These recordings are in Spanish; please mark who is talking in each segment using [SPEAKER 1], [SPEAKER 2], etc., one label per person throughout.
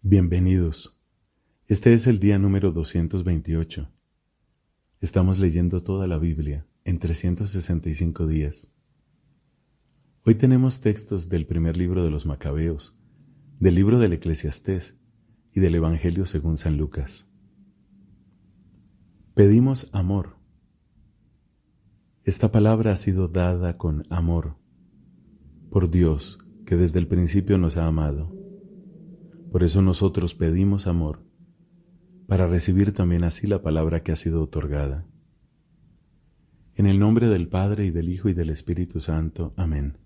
[SPEAKER 1] Bienvenidos. Este es el día número 228. Estamos leyendo toda la Biblia en 365 días. Hoy tenemos textos del primer libro de los Macabeos, del libro del Eclesiastés y del Evangelio según San Lucas. Pedimos amor. Esta palabra ha sido dada con amor por Dios, que desde el principio nos ha amado. Por eso nosotros pedimos amor, para recibir también así la palabra que ha sido otorgada. En el nombre del Padre, y del Hijo, y del Espíritu Santo. Amén.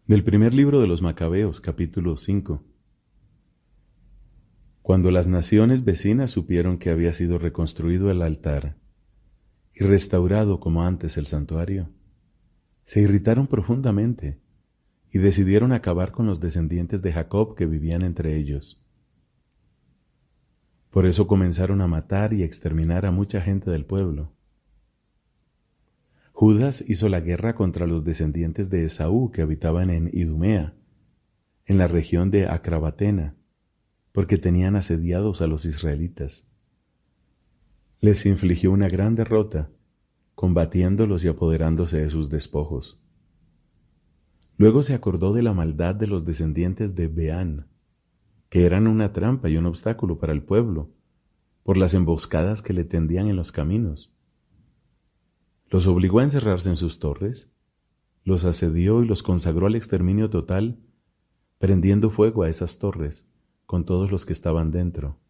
[SPEAKER 1] Del primer libro de los Macabeos, capítulo 5. Cuando las naciones vecinas supieron que había sido reconstruido el altar y restaurado como antes el santuario, se irritaron profundamente y decidieron acabar con los descendientes de Jacob que vivían entre ellos. Por eso comenzaron a matar y exterminar a mucha gente del pueblo. Judas hizo la guerra contra los descendientes de Esaú que habitaban en Idumea, en la región de Acrabatena, porque tenían asediados a los israelitas. Les infligió una gran derrota, combatiéndolos y apoderándose de sus despojos. Luego se acordó de la maldad de los descendientes de Beán, que eran una trampa y un obstáculo para el pueblo, por las emboscadas que le tendían en los caminos. Los obligó a encerrarse en sus torres, los asedió y los consagró al exterminio total, prendiendo fuego a esas torres, con todos los que estaban dentro.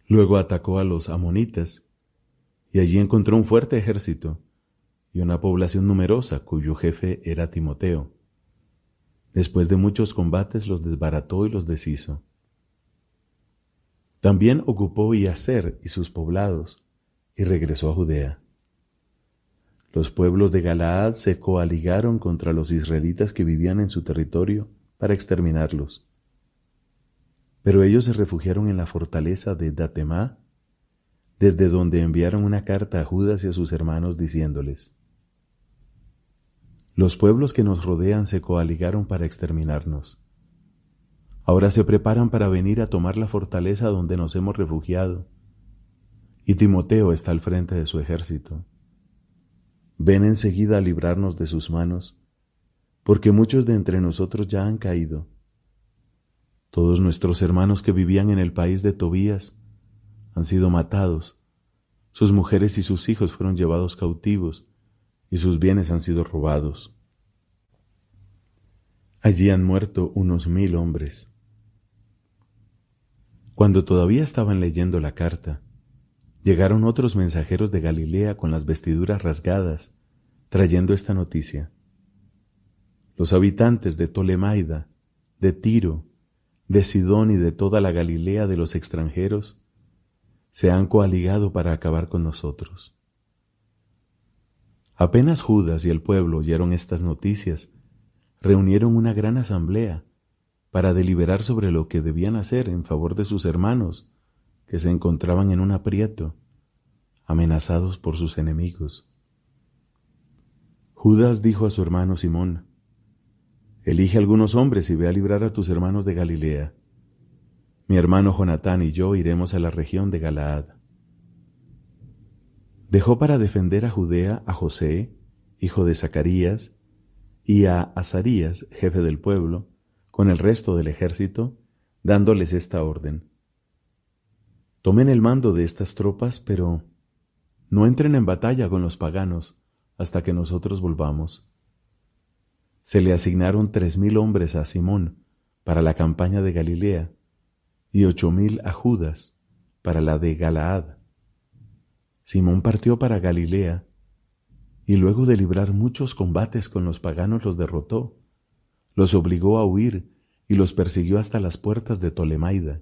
[SPEAKER 1] Luego atacó a los amonitas, y allí encontró un fuerte ejército, y una población numerosa cuyo jefe era Timoteo. Después de muchos combates los desbarató y los deshizo. También ocupó Iaser y sus poblados, y regresó a Judea. Los pueblos de Galaad se coaligaron contra los israelitas que vivían en su territorio para exterminarlos. Pero ellos se refugiaron en la fortaleza de Datemá, desde donde enviaron una carta a Judas y a sus hermanos diciéndoles: los pueblos que nos rodean se coaligaron para exterminarnos. Ahora se preparan para venir a tomar la fortaleza donde nos hemos refugiado, y Timoteo está al frente de su ejército. Ven enseguida a librarnos de sus manos, porque muchos de entre nosotros ya han caído. Todos nuestros hermanos que vivían en el país de Tobías han sido matados, sus mujeres y sus hijos fueron llevados cautivos, y sus bienes han sido robados. Allí han muerto unos 1000 hombres. Cuando todavía estaban leyendo la carta, llegaron otros mensajeros de Galilea con las vestiduras rasgadas, trayendo esta noticia: los habitantes de Tolemaida, de Tiro, de Sidón y de toda la Galilea de los extranjeros se han coaligado para acabar con nosotros. Apenas Judas y el pueblo oyeron estas noticias, reunieron una gran asamblea para deliberar sobre lo que debían hacer en favor de sus hermanos que se encontraban en un aprieto, amenazados por sus enemigos. Judas dijo a su hermano Simón: elige algunos hombres y ve a librar a tus hermanos de Galilea. Mi hermano Jonatán y yo iremos a la región de Galaad. Dejó para defender a Judea a José, hijo de Zacarías, y a Azarías, jefe del pueblo, con el resto del ejército, dándoles esta orden: tomen el mando de estas tropas, pero no entren en batalla con los paganos hasta que nosotros volvamos. Se le asignaron 3000 hombres a Simón para la campaña de Galilea y 8000 a Judas para la de Galaad. Simón partió para Galilea, y luego de librar muchos combates con los paganos los derrotó, los obligó a huir y los persiguió hasta las puertas de Tolemaida.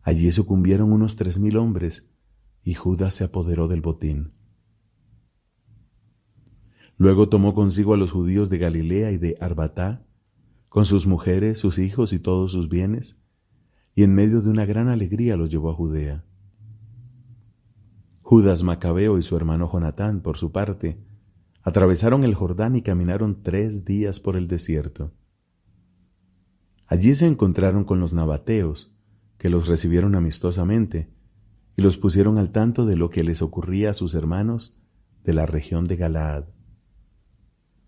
[SPEAKER 1] Allí sucumbieron unos 3000 hombres, y Judas se apoderó del botín. Luego tomó consigo a los judíos de Galilea y de Arbatá, con sus mujeres, sus hijos y todos sus bienes, y en medio de una gran alegría los llevó a Judea. Judas Macabeo y su hermano Jonatán, por su parte, atravesaron el Jordán y caminaron 3 días por el desierto. Allí se encontraron con los nabateos, que los recibieron amistosamente y los pusieron al tanto de lo que les ocurría a sus hermanos de la región de Galaad.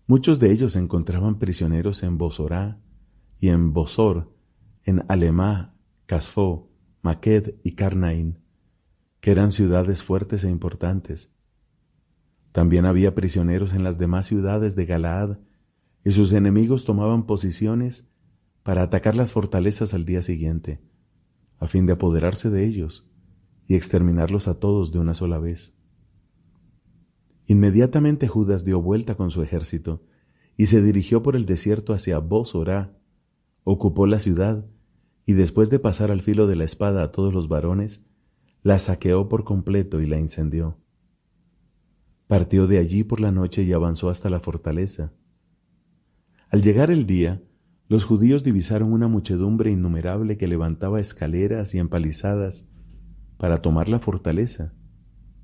[SPEAKER 1] Muchos de ellos se encontraban prisioneros en Bosorá y en Bosor, en Alemá, Casfo, Maqued y Carnaín, que eran ciudades fuertes e importantes. También había prisioneros en las demás ciudades de Galaad, y sus enemigos tomaban posiciones para atacar las fortalezas al día siguiente, a fin de apoderarse de ellos y exterminarlos a todos de una sola vez. Inmediatamente Judas dio vuelta con su ejército y se dirigió por el desierto hacia Bosorá, ocupó la ciudad y después de pasar al filo de la espada a todos los varones, la saqueó por completo y la incendió. Partió de allí por la noche y avanzó hasta la fortaleza. Al llegar el día, los judíos divisaron una muchedumbre innumerable que levantaba escaleras y empalizadas para tomar la fortaleza,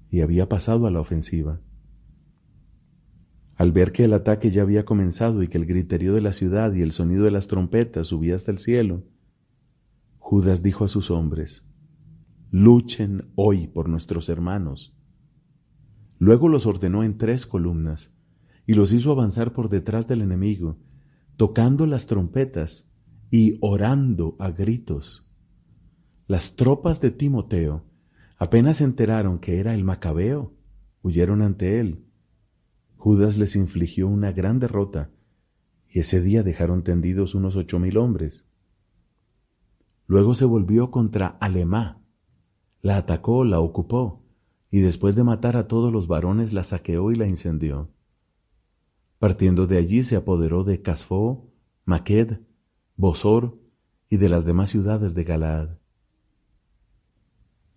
[SPEAKER 1] y había pasado a la ofensiva. Al ver que el ataque ya había comenzado y que el griterío de la ciudad y el sonido de las trompetas subía hasta el cielo, Judas dijo a sus hombres: «Luchen hoy por nuestros hermanos». Luego los ordenó en 3 columnas y los hizo avanzar por detrás del enemigo, tocando las trompetas y orando a gritos. Las tropas de Timoteo apenas se enteraron que era el Macabeo, huyeron ante él. Judas les infligió una gran derrota y ese día dejaron tendidos unos 8,000 hombres. Luego se volvió contra Alemá, la atacó, la ocupó, y después de matar a todos los varones la saqueó y la incendió. Partiendo de allí se apoderó de Casfo, Maqued, Bosor y de las demás ciudades de Galaad.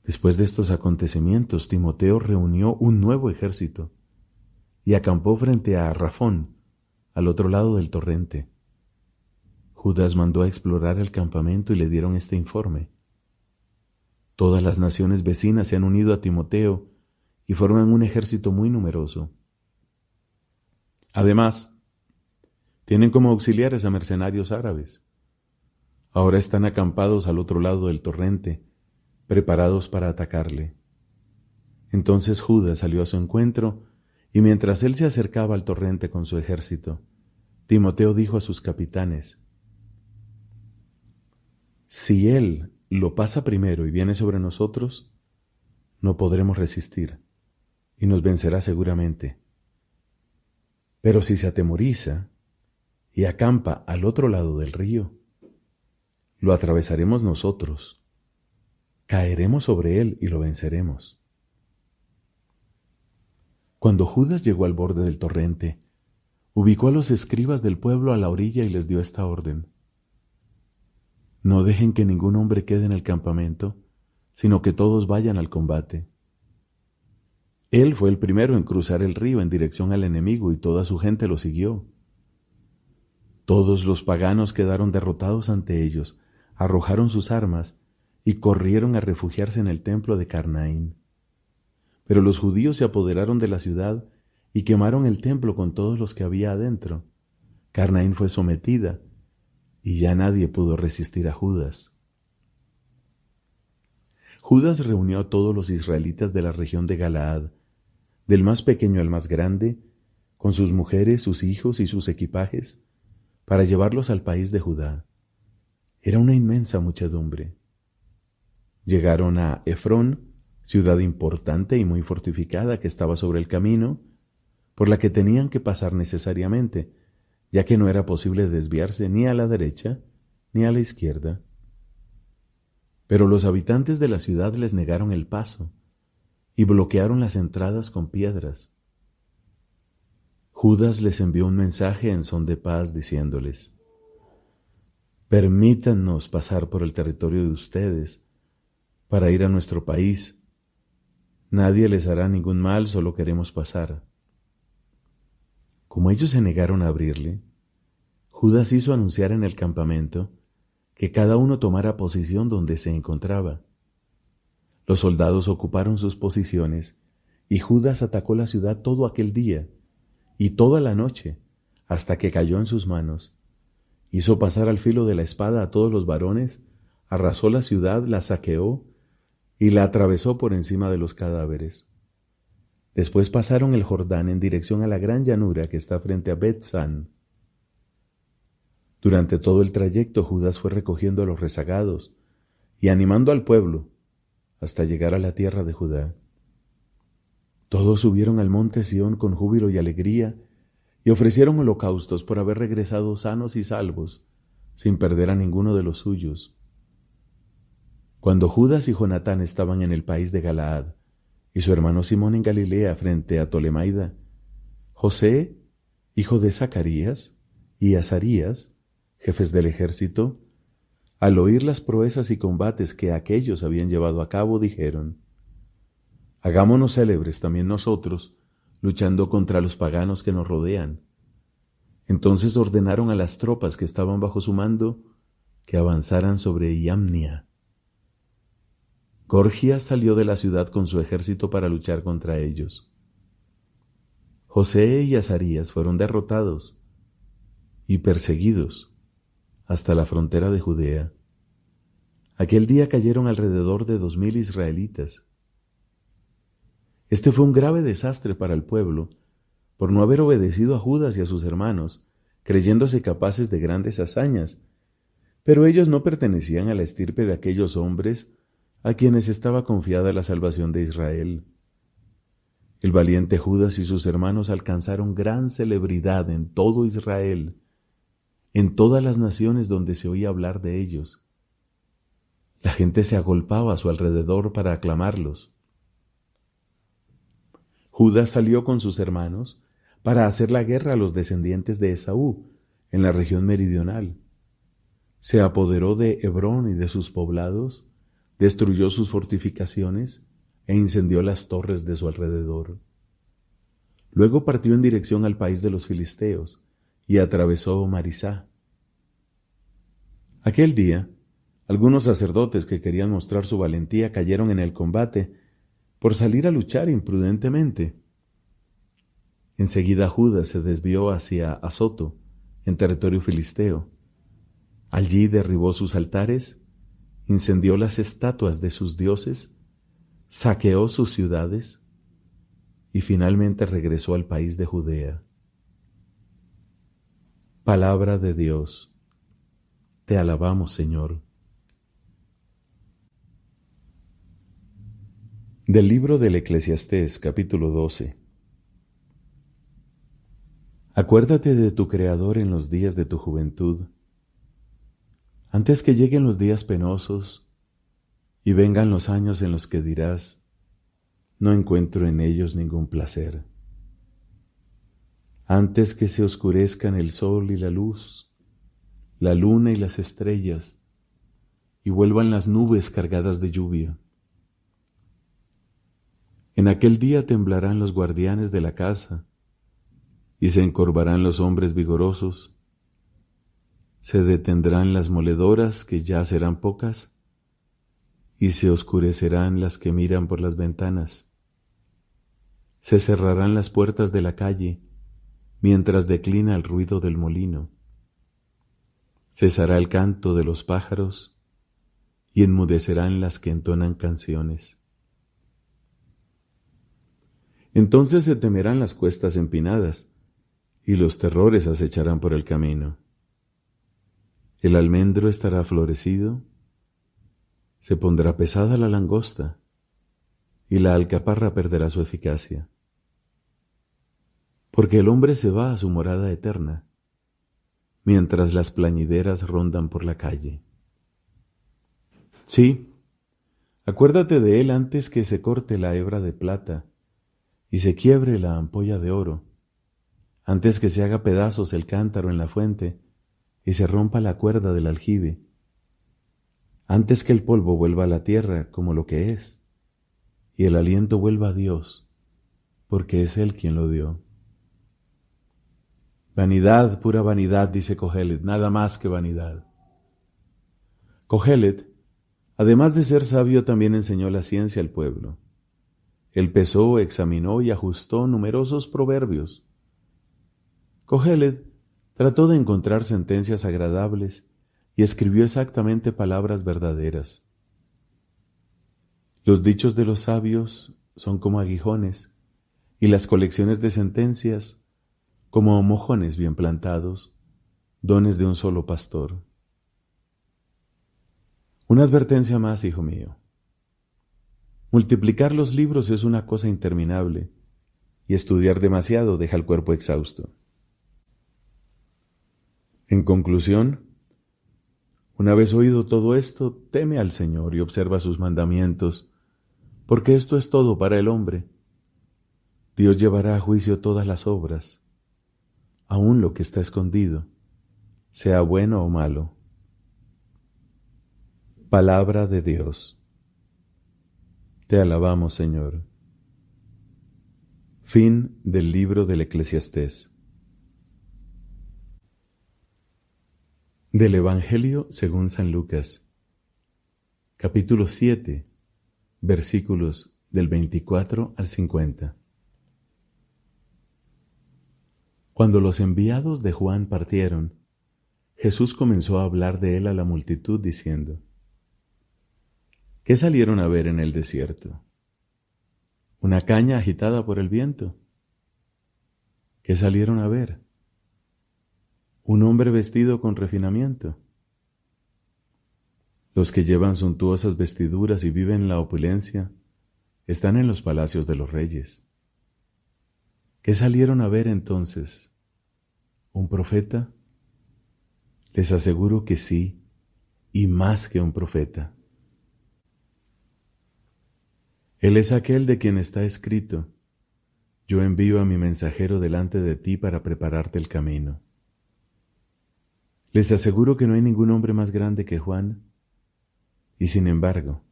[SPEAKER 1] Después de estos acontecimientos, Timoteo reunió un nuevo ejército y acampó frente a Rafón, al otro lado del torrente. Judas mandó a explorar el campamento y le dieron este informe: «Todas las naciones vecinas se han unido a Timoteo y forman un ejército muy numeroso. Además, tienen como auxiliares a mercenarios árabes. Ahora están acampados al otro lado del torrente, preparados para atacarle». Entonces Judas salió a su encuentro, y mientras él se acercaba al torrente con su ejército, Timoteo dijo a sus capitanes: «Si él lo pasa primero y viene sobre nosotros, no podremos resistir, y nos vencerá seguramente. Pero si se atemoriza y acampa al otro lado del río, lo atravesaremos nosotros, caeremos sobre él y lo venceremos». Cuando Judas llegó al borde del torrente, ubicó a los escribas del pueblo a la orilla y les dio esta orden: «No dejen que ningún hombre quede en el campamento, sino que todos vayan al combate». Él fue el primero en cruzar el río en dirección al enemigo y toda su gente lo siguió. Todos los paganos quedaron derrotados ante ellos, arrojaron sus armas y corrieron a refugiarse en el templo de Carnaín. Pero los judíos se apoderaron de la ciudad y quemaron el templo con todos los que había adentro. Carnaín fue sometida y ya nadie pudo resistir a Judas. Judas reunió a todos los israelitas de la región de Galaad, del más pequeño al más grande, con sus mujeres, sus hijos y sus equipajes, para llevarlos al país de Judá. Era una inmensa muchedumbre. Llegaron a Efrón, ciudad importante y muy fortificada que estaba sobre el camino, por la que tenían que pasar necesariamente, ya que no era posible desviarse ni a la derecha ni a la izquierda. Pero los habitantes de la ciudad les negaron el paso y bloquearon las entradas con piedras. Judas les envió un mensaje en son de paz diciéndoles: «Permítannos pasar por el territorio de ustedes para ir a nuestro país. Nadie les hará ningún mal, solo queremos pasar». Como ellos se negaron a abrirle, Judas hizo anunciar en el campamento que cada uno tomara posición donde se encontraba. Los soldados ocuparon sus posiciones y Judas atacó la ciudad todo aquel día y toda la noche, hasta que cayó en sus manos. Hizo pasar al filo de la espada a todos los varones, arrasó la ciudad, la saqueó y la atravesó por encima de los cadáveres. Después pasaron el Jordán en dirección a la gran llanura que está frente a Bet-San. Durante todo el trayecto Judas fue recogiendo a los rezagados y animando al pueblo hasta llegar a la tierra de Judá. Todos subieron al monte Sión con júbilo y alegría y ofrecieron holocaustos por haber regresado sanos y salvos, sin perder a ninguno de los suyos. Cuando Judas y Jonatán estaban en el país de Galaad, y su hermano Simón en Galilea frente a Tolemaida, José, hijo de Zacarías, y Azarías, jefes del ejército, al oír las proezas y combates que aquellos habían llevado a cabo, dijeron: «Hagámonos célebres también nosotros, luchando contra los paganos que nos rodean». Entonces ordenaron a las tropas que estaban bajo su mando que avanzaran sobre Iamnia. Gorgias salió de la ciudad con su ejército para luchar contra ellos. José y Azarías fueron derrotados y perseguidos hasta la frontera de Judea. Aquel día cayeron alrededor de 2000 israelitas. Este fue un grave desastre para el pueblo, por no haber obedecido a Judas y a sus hermanos, creyéndose capaces de grandes hazañas, pero ellos no pertenecían a la estirpe de aquellos hombres a quienes estaba confiada la salvación de Israel. El valiente Judas y sus hermanos alcanzaron gran celebridad en todo Israel, en todas las naciones donde se oía hablar de ellos. La gente se agolpaba a su alrededor para aclamarlos. Judas salió con sus hermanos para hacer la guerra a los descendientes de Esaú en la región meridional. Se apoderó de Hebrón y de sus poblados, destruyó sus fortificaciones e incendió las torres de su alrededor. Luego partió en dirección al país de los filisteos y atravesó Marisá. Aquel día, algunos sacerdotes que querían mostrar su valentía cayeron en el combate por salir a luchar imprudentemente. Enseguida Judas se desvió hacia Azoto, en territorio filisteo. Allí derribó sus altares, incendió las estatuas de sus dioses, saqueó sus ciudades y finalmente regresó al país de Judea. Palabra de Dios. Te alabamos, Señor. Del libro del Eclesiastés, capítulo 12. Acuérdate de tu Creador en los días de tu juventud, antes que lleguen los días penosos y vengan los años en los que dirás: no encuentro en ellos ningún placer. Antes que se oscurezcan el sol y la luz, la luna y las estrellas, y vuelvan las nubes cargadas de lluvia. En aquel día temblarán los guardianes de la casa, y se encorvarán los hombres vigorosos. Se detendrán las moledoras, que ya serán pocas, y se oscurecerán las que miran por las ventanas. Se cerrarán las puertas de la calle, mientras declina el ruido del molino. Cesará el canto de los pájaros, y enmudecerán las que entonan canciones. Entonces se temerán las cuestas empinadas, y los terrores acecharán por el camino. El almendro estará florecido, se pondrá pesada la langosta, y la alcaparra perderá su eficacia. Porque el hombre se va a su morada eterna, mientras las plañideras rondan por la calle. Sí, acuérdate de él antes que se corte la hebra de plata y se quiebre la ampolla de oro, antes que se haga pedazos el cántaro en la fuente y se rompa la cuerda del aljibe, antes que el polvo vuelva a la tierra como lo que es, y el aliento vuelva a Dios, porque es Él quien lo dio. Vanidad, pura vanidad, dice Cogelet, nada más que vanidad. Cogelet, además de ser sabio, también enseñó la ciencia al pueblo. Él pesó, examinó y ajustó numerosos proverbios. Kohelet trató de encontrar sentencias agradables y escribió exactamente palabras verdaderas. Los dichos de los sabios son como aguijones y las colecciones de sentencias como mojones bien plantados, dones de un solo pastor. Una advertencia más, hijo mío. Multiplicar los libros es una cosa interminable y estudiar demasiado deja el cuerpo exhausto. En conclusión, una vez oído todo esto, teme al Señor y observa sus mandamientos, porque esto es todo para el hombre. Dios llevará a juicio todas las obras, aun lo que está escondido, sea bueno o malo. Palabra de Dios. Te alabamos, Señor. Fin del libro del Eclesiastés. Del Evangelio según San Lucas, capítulo 7, versículos del 24 al 50. Cuando los enviados de Juan partieron, Jesús comenzó a hablar de él a la multitud diciendo: ¿Qué salieron a ver en el desierto? ¿Una caña agitada por el viento? ¿Qué salieron a ver? ¿Un hombre vestido con refinamiento? Los que llevan suntuosas vestiduras y viven en la opulencia están en los palacios de los reyes. ¿Qué salieron a ver entonces? ¿Un profeta? Les aseguro que sí, y más que un profeta. Él es aquel de quien está escrito: yo envío a mi mensajero delante de ti para prepararte el camino. Les aseguro que no hay ningún hombre más grande que Juan, y sin embargo,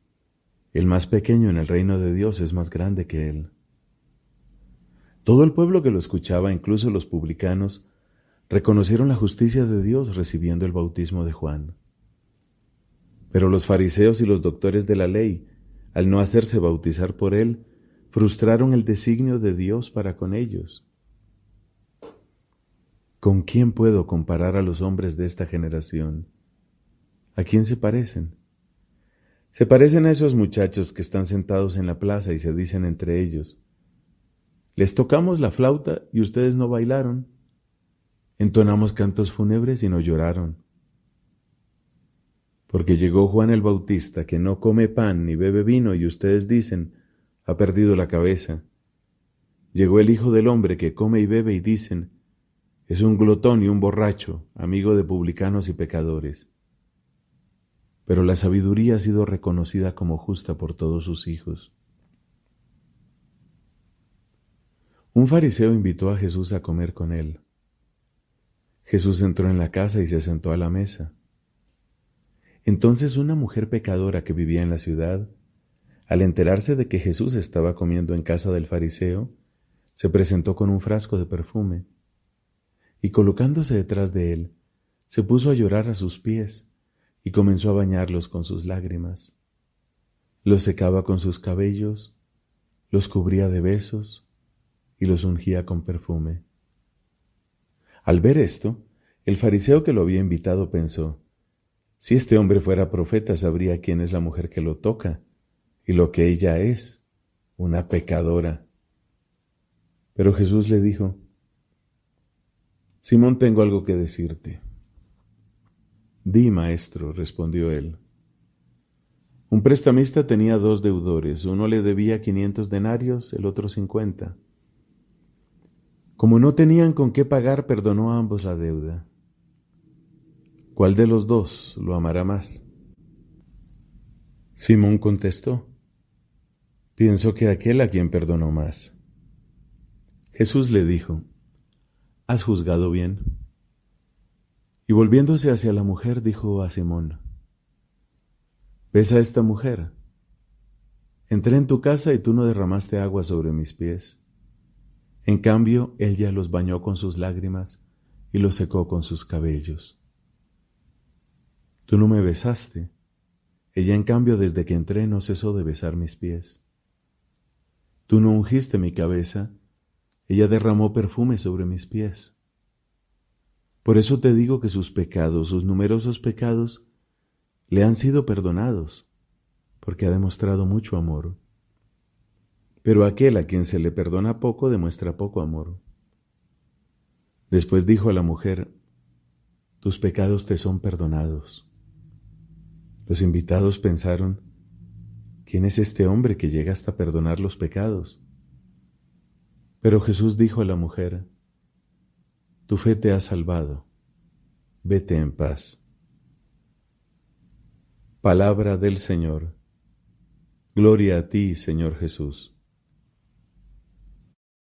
[SPEAKER 1] el más pequeño en el reino de Dios es más grande que él. Todo el pueblo que lo escuchaba, incluso los publicanos, reconocieron la justicia de Dios recibiendo el bautismo de Juan. Pero los fariseos y los doctores de la ley, al no hacerse bautizar por él, frustraron el designio de Dios para con ellos. ¿Con quién puedo comparar a los hombres de esta generación? ¿A quién se parecen? Se parecen a esos muchachos que están sentados en la plaza y se dicen entre ellos: les tocamos la flauta y ustedes no bailaron. Entonamos cantos fúnebres y no lloraron. Porque llegó Juan el Bautista, que no come pan ni bebe vino, y ustedes dicen: ha perdido la cabeza. Llegó el Hijo del Hombre, que come y bebe, y dicen: es un glotón y un borracho, amigo de publicanos y pecadores. Pero la sabiduría ha sido reconocida como justa por todos sus hijos. Un fariseo invitó a Jesús a comer con él. Jesús entró en la casa y se sentó a la mesa. Entonces una mujer pecadora que vivía en la ciudad, al enterarse de que Jesús estaba comiendo en casa del fariseo, se presentó con un frasco de perfume, y colocándose detrás de él, se puso a llorar a sus pies y comenzó a bañarlos con sus lágrimas. Los secaba con sus cabellos, los cubría de besos y los ungía con perfume. Al ver esto, el fariseo que lo había invitado pensó: si este hombre fuera profeta, sabría quién es la mujer que lo toca y lo que ella es, una pecadora. Pero Jesús le dijo: Simón, tengo algo que decirte. Di, maestro, respondió él. Un prestamista tenía 2 deudores, uno le debía 500 denarios, el otro 50. Como no tenían con qué pagar, perdonó a ambos la deuda. ¿Cuál de los 2 lo amará más? Simón contestó: pienso que aquel a quien perdonó más. Jesús le dijo: has juzgado bien. Y volviéndose hacia la mujer, dijo a Simón: ¿ves a esta mujer? Entré en tu casa y tú no derramaste agua sobre mis pies. En cambio, ella los bañó con sus lágrimas y los secó con sus cabellos. Tú no me besaste. Ella, en cambio, desde que entré no cesó de besar mis pies. Tú no ungiste mi cabeza. Ella derramó perfume sobre mis pies. Por eso te digo que sus pecados, sus numerosos pecados, le han sido perdonados, porque ha demostrado mucho amor. Pero aquel a quien se le perdona poco demuestra poco amor. Después dijo a la mujer: tus pecados te son perdonados. Los invitados pensaron: ¿quién es este hombre que llega hasta perdonar los pecados? Pero Jesús dijo a la mujer: tu fe te ha salvado, vete en paz. Palabra del Señor. Gloria a ti, Señor Jesús.